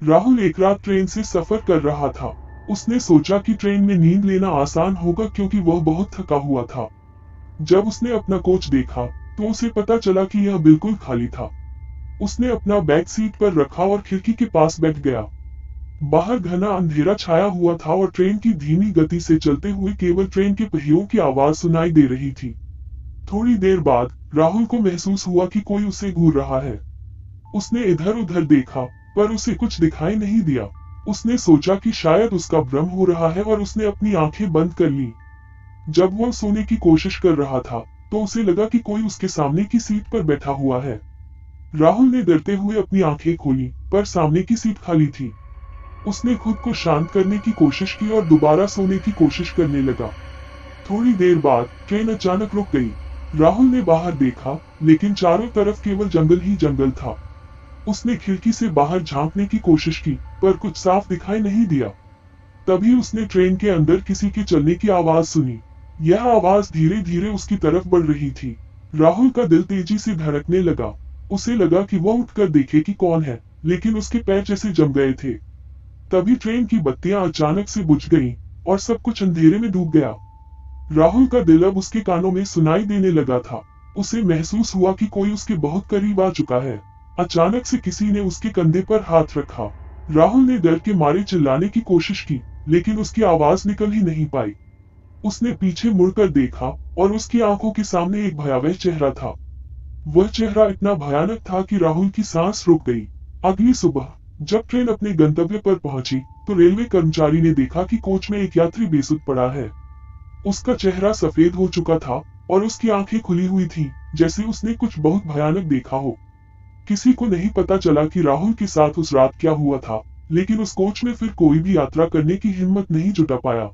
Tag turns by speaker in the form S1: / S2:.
S1: राहुल एक रात ट्रेन से सफर कर रहा था। उसने सोचा कि ट्रेन में नींद लेना आसान होगा क्योंकि वह बहुत थका हुआ था। जब उसने अपना कोच देखा, तो उसे पता चला कि यह बिल्कुल खाली था। उसने अपना बैग सीट पर रखा और खिड़की के पास बैठ गया। बाहर घना अंधेरा छाया हुआ था और ट्रेन की धीमी गति से चलते हुए केवल ट्रेन के पहियों की आवाज सुनाई दे रही थी। थोड़ी देर बाद राहुल को महसूस हुआ कि कोई उसे घूर रहा है। उसने इधर उधर देखा, पर उसे कुछ दिखाई नहीं दिया। उसने सोचा कि शायद उसका भ्रम हो रहा है और उसने अपनी आंखें बंद कर ली। जब वह सोने की कोशिश कर रहा था, तो उसे लगा कि कोई उसके सामने की सीट पर बैठा हुआ है। राहुल ने डरते हुए अपनी आंखें खोली, पर सामने की सीट खाली थी। उसने खुद को शांत करने की कोशिश की और दोबारा सोने की कोशिश करने लगा। थोड़ी देर बाद ट्रेन अचानक रुक गई। राहुल ने बाहर देखा, लेकिन चारों तरफ केवल जंगल ही जंगल था। उसने खिड़की से बाहर झांकने की कोशिश की, पर कुछ साफ दिखाई नहीं दिया। तभी उसने ट्रेन के अंदर किसी के चलने की आवाज सुनी। यह आवाज धीरे धीरे उसकी तरफ बढ़ रही थी। राहुल का दिल तेजी से धड़कने लगा। उसे लगा कि वह उठकर देखे कि कौन है, लेकिन उसके पैर जैसे जम गए थे। तभी ट्रेन की बत्तियां अचानक से बुझ गईं और सब कुछ अंधेरे में डूब गया। राहुल का दिल अब उसके कानों में सुनाई देने लगा था। उसे महसूस हुआ कि कोई उसके बहुत करीब आ चुका है। अचानक से किसी ने उसके कंधे पर हाथ रखा। राहुल ने डर के मारे चिल्लाने की कोशिश की, लेकिन उसकी आवाज निकल ही नहीं पाई। उसने पीछे मुड़कर देखा और उसकी आंखों के सामने एक भयावह चेहरा था। वह चेहरा इतना भयानक था कि राहुल की सांस रुक गई। अगली सुबह जब ट्रेन अपने गंतव्य पर पहुंची, तो रेलवे कर्मचारी ने देखा कि कोच में एक यात्री बेसुध पड़ा है। उसका चेहरा सफेद हो चुका था और उसकी आंखें खुली हुई थी, जैसे उसने कुछ बहुत भयानक देखा हो। किसी को नहीं पता चला कि राहुल के साथ उस रात क्या हुआ था, लेकिन उस कोच में फिर कोई भी यात्रा करने की हिम्मत नहीं जुटा पाया।